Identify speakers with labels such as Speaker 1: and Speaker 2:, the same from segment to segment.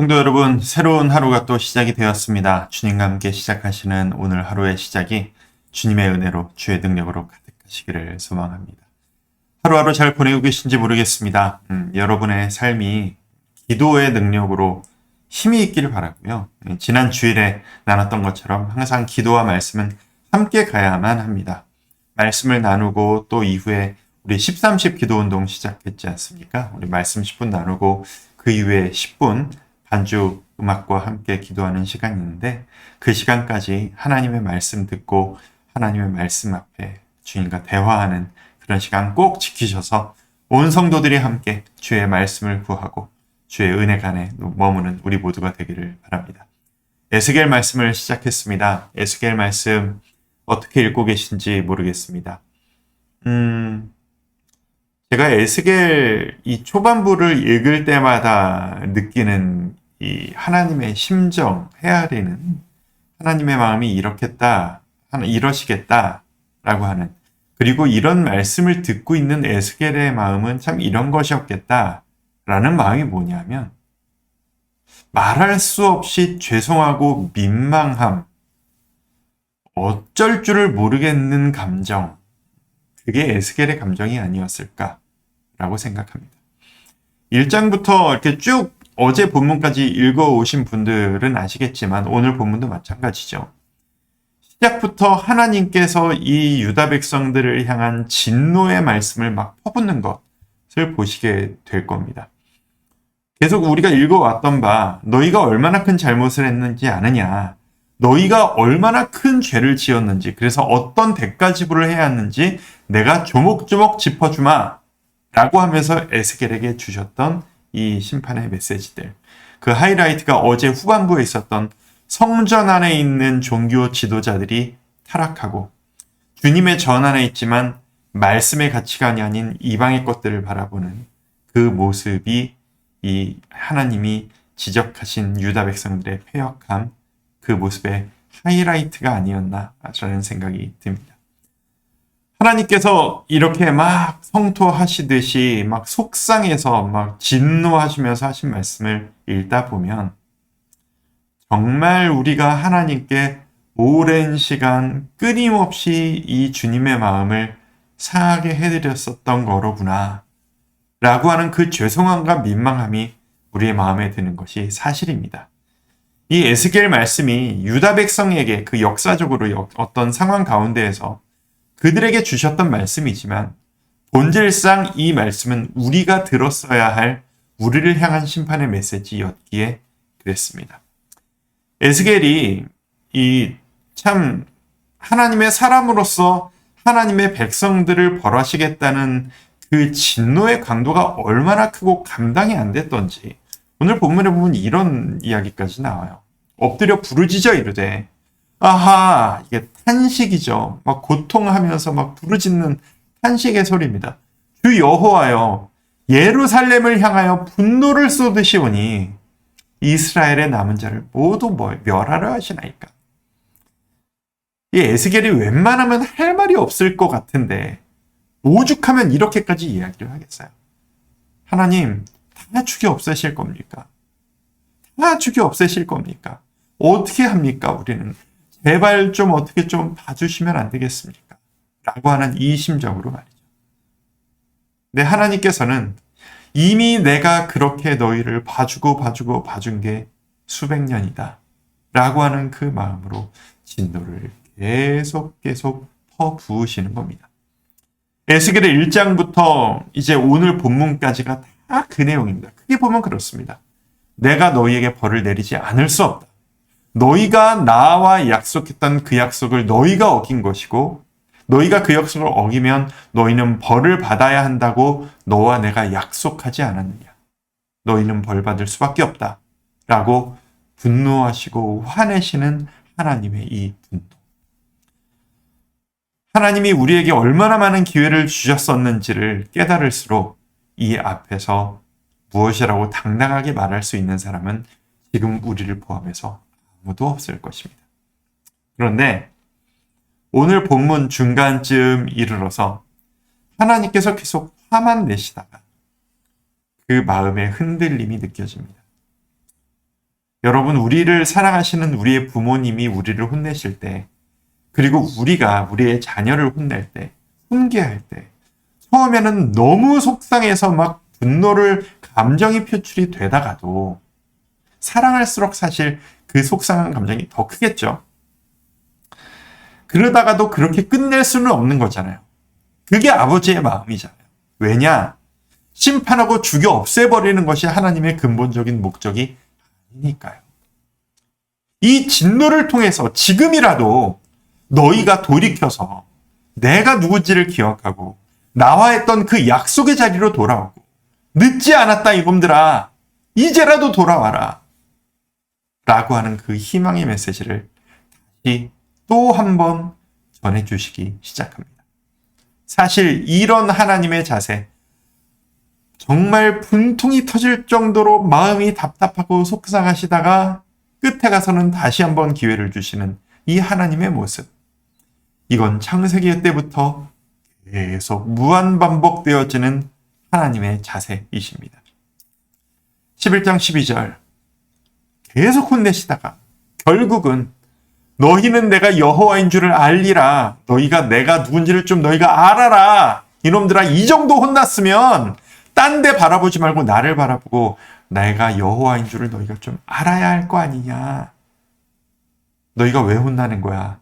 Speaker 1: 성도 여러분, 새로운 하루가 또 시작이 되었습니다. 주님과 함께 시작하시는 오늘 하루의 시작이 주님의 은혜로 주의 능력으로 가득하시기를 소망합니다. 하루하루 잘 보내고 계신지 모르겠습니다. 여러분의 삶이 기도의 능력으로 힘이 있기를 바라고요. 지난 주일에 나눴던 것처럼 항상 기도와 말씀은 함께 가야만 합니다. 말씀을 나누고 또 이후에 우리 10-30 기도 운동 시작했지 않습니까? 우리 말씀 10분 나누고 그 이후에 10분 반주 음악과 함께 기도하는 시간이 있는데 그 시간까지 하나님의 말씀 듣고 하나님의 말씀 앞에 주님과 대화하는 그런 시간 꼭 지키셔서 온 성도들이 함께 주의 말씀을 구하고 주의 은혜 안에 머무는 우리 모두가 되기를 바랍니다. 에스겔 말씀을 시작했습니다. 에스겔 말씀 어떻게 읽고 계신지 모르겠습니다. 제가 에스겔 이 초반부를 읽을 때마다 느끼는 이 하나님의 심정, 헤아리는 하나님의 마음이 이러시겠다라고 하는, 그리고 이런 말씀을 듣고 있는 에스겔의 마음은 참 이런 것이었겠다라는 마음이 뭐냐면 말할 수 없이 죄송하고 민망함, 어쩔 줄을 모르겠는 감정, 그게 에스겔의 감정이 아니었을까라고 생각합니다. 1장부터 이렇게 쭉 어제 본문까지 읽어오신 분들은 아시겠지만 오늘 본문도 마찬가지죠. 시작부터 하나님께서 이 유다 백성들을 향한 진노의 말씀을 막 퍼붓는 것을 보시게 될 겁니다. 계속 우리가 읽어왔던 바 너희가 얼마나 큰 잘못을 했는지 아느냐, 너희가 얼마나 큰 죄를 지었는지, 그래서 어떤 대가 지불을 해야 하는지 내가 조목조목 짚어주마 라고 하면서 에스겔에게 주셨던 이 심판의 메시지들, 그 하이라이트가 어제 후반부에 있었던 성전 안에 있는 종교 지도자들이 타락하고 주님의 전 안에 있지만 말씀의 가치관이 아닌 이방의 것들을 바라보는 그 모습이 이 하나님이 지적하신 유다 백성들의 패역함, 그 모습의 하이라이트가 아니었나 저는 생각이 듭니다. 하나님께서 이렇게 막 성토하시듯이 막 속상해서 막 진노하시면서 하신 말씀을 읽다 보면 정말 우리가 하나님께 오랜 시간 끊임없이 이 주님의 마음을 상하게 해드렸었던 거로구나 라고 하는 그 죄송함과 민망함이 우리의 마음에 드는 것이 사실입니다. 이 에스겔 말씀이 유다 백성에게 그 역사적으로 어떤 상황 가운데에서 그들에게 주셨던 말씀이지만 본질상 이 말씀은 우리가 들었어야 할 우리를 향한 심판의 메시지였기에 그랬습니다. 에스겔이 이 참 하나님의 사람으로서 하나님의 백성들을 벌하시겠다는 그 진노의 강도가 얼마나 크고 감당이 안 됐던지 오늘 본문에 보면 이런 이야기까지 나와요. 엎드려 부르짖어 이르되, 아하, 이게 탄식이죠. 막 고통하면서 막 부르짖는 탄식의 소리입니다. 주 여호와여, 예루살렘을 향하여 분노를 쏟으시오니 이스라엘의 남은 자를 모두 멸하려 하시나이까. 이 에스겔이 웬만하면 할 말이 없을 것 같은데 오죽하면 이렇게까지 이야기를 하겠어요. 하나님, 다 죽여 없애실 겁니까? 다 죽여 없애실 겁니까? 어떻게 합니까? 우리는 제발 좀 어떻게 좀 봐주시면 안 되겠습니까? 라고 하는 이 심정으로 말이죠. 근데 하나님께서는 이미 내가 그렇게 너희를 봐준 게 수백 년이다 라고 하는 그 마음으로 진노를 계속 퍼부으시는 겁니다. 에스겔의 1장부터 이제 오늘 본문까지가 다 그 내용입니다. 크게 보면 그렇습니다. 내가 너희에게 벌을 내리지 않을 수 없다. 너희가 나와 약속했던 그 약속을 너희가 어긴 것이고 너희가 그 약속을 어기면 너희는 벌을 받아야 한다고 너와 내가 약속하지 않았느냐. 너희는 벌 받을 수밖에 없다. 라고 분노하시고 화내시는 하나님의 이 분노. 하나님이 우리에게 얼마나 많은 기회를 주셨었는지를 깨달을수록 이 앞에서 무엇이라고 당당하게 말할 수 있는 사람은 지금 우리를 포함해서 아무도 없을 것입니다. 그런데 오늘 본문 중간쯤 이르러서 하나님께서 계속 화만 내시다가 그 마음의 흔들림이 느껴집니다. 여러분, 우리를 사랑하시는 우리의 부모님이 우리를 혼내실 때, 그리고 우리가 우리의 자녀를 혼낼 때, 훈계할 때, 처음에는 너무 속상해서 막 분노를, 감정이 표출이 되다가도 사랑할수록 사실 그 속상한 감정이 더 크겠죠. 그러다가도 그렇게 끝낼 수는 없는 거잖아요. 그게 아버지의 마음이잖아요. 왜냐? 심판하고 죽여 없애버리는 것이 하나님의 근본적인 목적이 아니니까요. 이 진노를 통해서 지금이라도 너희가 돌이켜서 내가 누군지를 기억하고 나와 했던 그 약속의 자리로 돌아오고, 늦지 않았다 이놈들아, 이제라도 돌아와라 라고 하는 그 희망의 메시지를 다시 또 한 번 전해주시기 시작합니다. 사실 이런 하나님의 자세, 정말 분통이 터질 정도로 마음이 답답하고 속상하시다가 끝에 가서는 다시 한번 기회를 주시는 이 하나님의 모습, 이건 창세기 때부터 계속 무한반복되어지는 하나님의 자세이십니다. 11장 12절 계속 혼내시다가 결국은 너희는 내가 여호와인 줄을 알리라, 너희가 내가 누군지를 좀 너희가 알아라, 이놈들아, 이 정도 혼났으면 딴 데 바라보지 말고 나를 바라보고 내가 여호와인 줄을 너희가 좀 알아야 할 거 아니냐. 너희가 왜 혼나는 거야?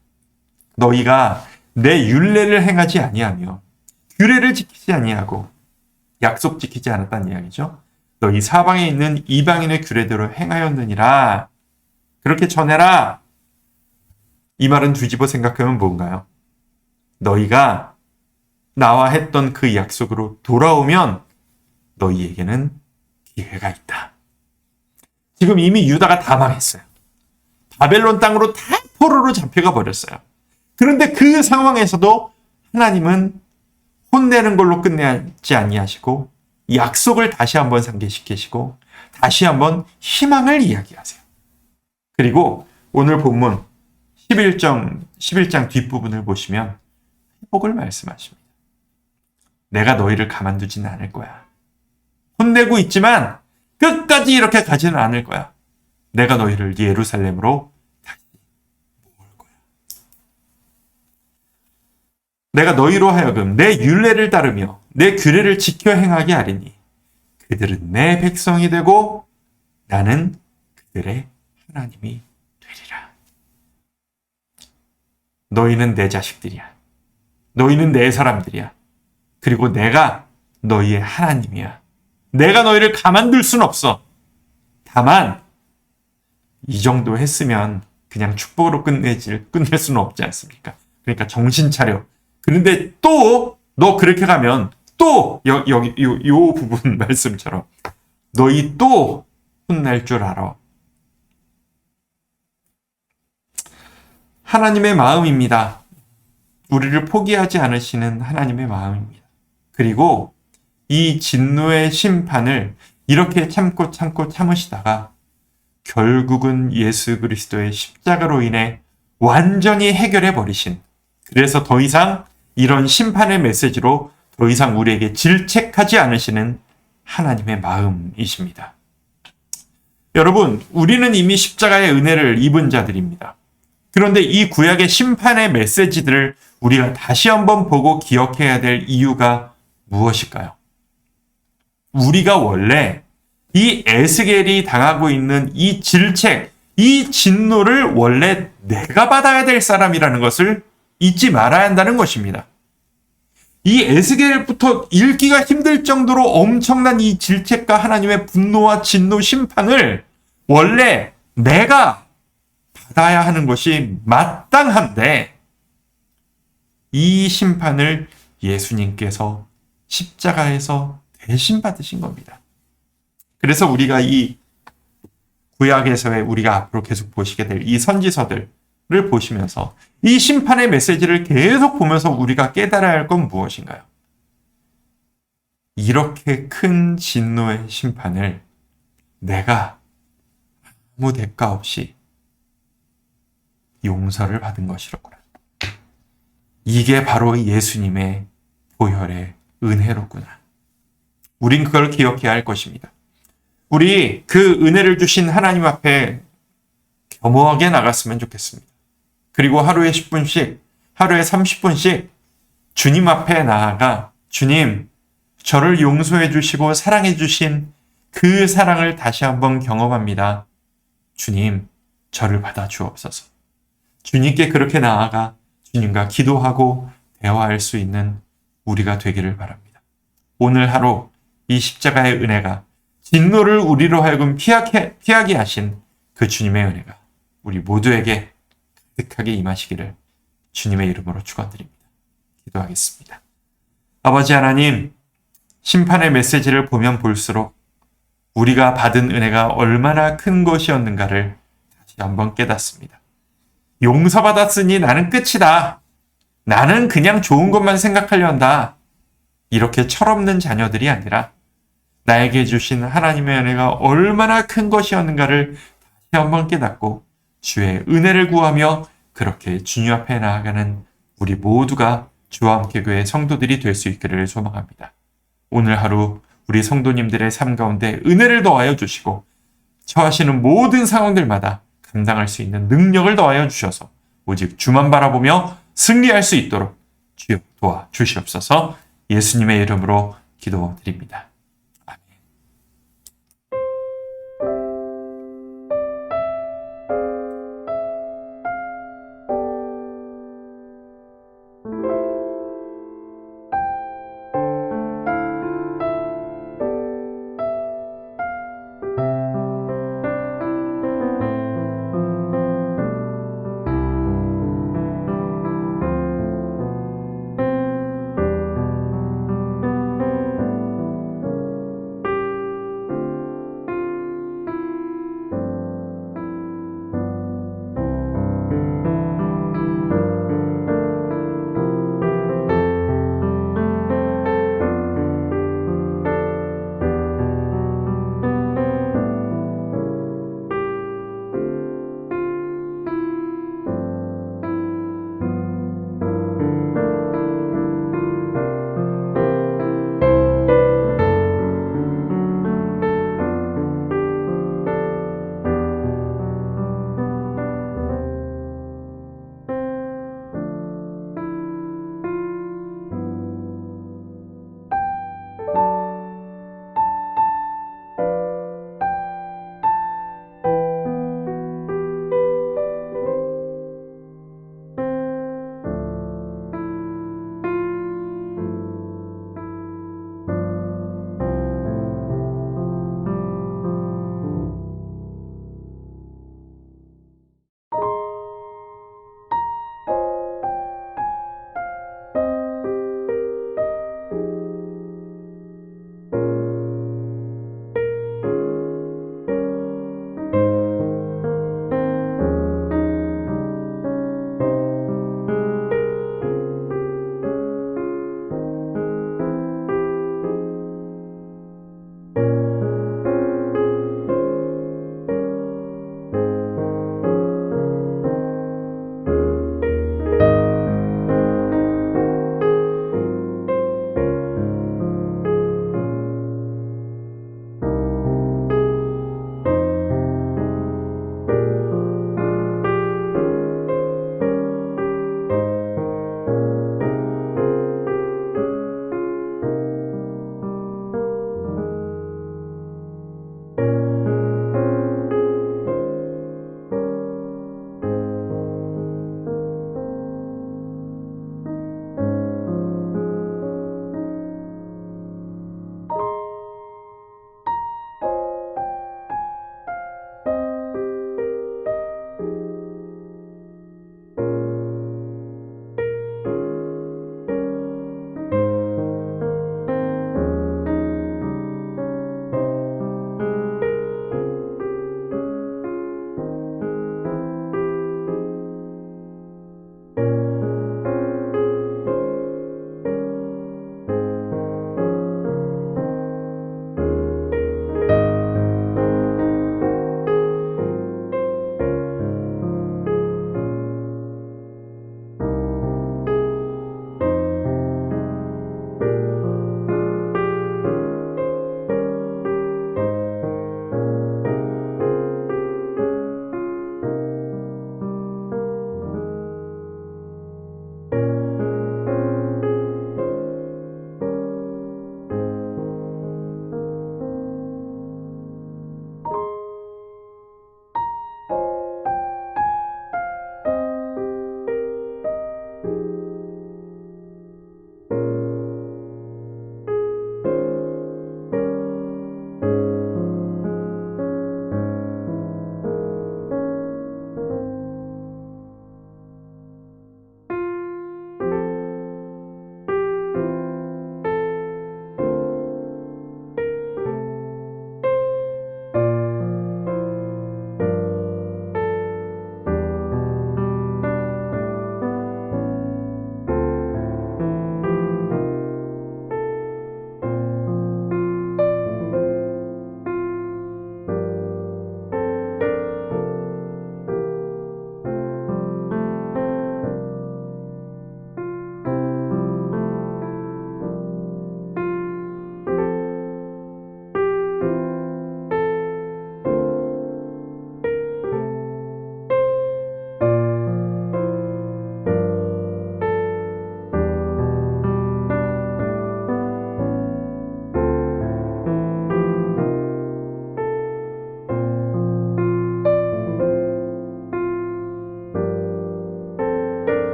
Speaker 1: 너희가 내 율례를 행하지 아니하며 규례를 지키지 아니하고 약속 지키지 않았다는 이야기죠. 너희 사방에 있는 이방인의 규례대로 행하였느니라. 그렇게 전해라. 이 말은 뒤집어 생각하면 뭔가요? 너희가 나와 했던 그 약속으로 돌아오면 너희에게는 기회가 있다. 지금 이미 유다가 다 망했어요. 바벨론 땅으로 다 포로로 잡혀가 버렸어요. 그런데 그 상황에서도 하나님은 혼내는 걸로 끝내지 아니하시고 약속을 다시 한번 상기시키시고 다시 한번 희망을 이야기하세요. 그리고 오늘 본문 11장 뒷부분을 보시면 회복을 말씀하십니다. 내가 너희를 가만두지는 않을 거야. 혼내고 있지만 끝까지 이렇게 가지는 않을 거야. 내가 너희를 예루살렘으로 다시 모을 거야. 내가 너희로 하여금 내 율례를 따르며 내 규례를 지켜 행하게 하리니 그들은 내 백성이 되고 나는 그들의 하나님이 되리라. 너희는 내 자식들이야. 너희는 내 사람들이야. 그리고 내가 너희의 하나님이야. 내가 너희를 가만둘 순 없어. 다만 이 정도 했으면 그냥 축복으로 끝낼 수는 없지 않습니까? 그러니까 정신 차려. 그런데 또 너 그렇게 가면 또 여기 요 부분 말씀처럼 너희 또 혼날 줄 알아. 하나님의 마음입니다. 우리를 포기하지 않으시는 하나님의 마음입니다. 그리고 이 진노의 심판을 이렇게 참으시다가 결국은 예수 그리스도의 십자가로 인해 완전히 해결해 버리신, 그래서 더 이상 이런 심판의 메시지로 더 이상 우리에게 질책하지 않으시는 하나님의 마음이십니다. 여러분, 우리는 이미 십자가의 은혜를 입은 자들입니다. 그런데 이 구약의 심판의 메시지들을 우리가 다시 한번 보고 기억해야 될 이유가 무엇일까요? 우리가 원래 이 에스겔이 당하고 있는 이 질책, 이 진노를 원래 내가 받아야 될 사람이라는 것을 잊지 말아야 한다는 것입니다. 이 에스겔부터 읽기가 힘들 정도로 엄청난 이 질책과 하나님의 분노와 진노 심판을 원래 내가 받아야 하는 것이 마땅한데 이 심판을 예수님께서 십자가에서 대신 받으신 겁니다. 그래서 우리가 이 구약에서의 우리가 앞으로 계속 보시게 될 이 선지서들을 보시면서 이 심판의 메시지를 계속 보면서 우리가 깨달아야 할 건 무엇인가요? 이렇게 큰 진노의 심판을 내가 아무 대가 없이 용서를 받은 것이로구나. 이게 바로 예수님의 보혈의 은혜로구나. 우린 그걸 기억해야 할 것입니다. 우리 그 은혜를 주신 하나님 앞에 겸허하게 나갔으면 좋겠습니다. 그리고 하루에 10분씩, 하루에 30분씩 주님 앞에 나아가 주님, 저를 용서해 주시고 사랑해 주신 그 사랑을 다시 한번 경험합니다. 주님, 저를 받아 주옵소서. 주님께 그렇게 나아가 주님과 기도하고 대화할 수 있는 우리가 되기를 바랍니다. 오늘 하루 이 십자가의 은혜가 진노를 우리로 하여금 피하게 하신 그 주님의 은혜가 우리 모두에게 가득하게 임하시기를 주님의 이름으로 축원드립니다. 기도하겠습니다. 아버지 하나님, 심판의 메시지를 보면 볼수록 우리가 받은 은혜가 얼마나 큰 것이었는가를 다시 한번 깨닫습니다. 용서받았으니 나는 끝이다. 나는 그냥 좋은 것만 생각하려 한다. 이렇게 철없는 자녀들이 아니라 나에게 주신 하나님의 은혜가 얼마나 큰 것이었는가를 다시 한번 깨닫고 주의 은혜를 구하며 그렇게 주님 앞에 나아가는 우리 모두가 주와 함께 교회 성도들이 될 수 있기를 소망합니다. 오늘 하루 우리 성도님들의 삶 가운데 은혜를 더하여 주시고 처하시는 모든 상황들마다 감당할 수 있는 능력을 더하여 주셔서 오직 주만 바라보며 승리할 수 있도록 주여 도와주시옵소서. 예수님의 이름으로 기도드립니다.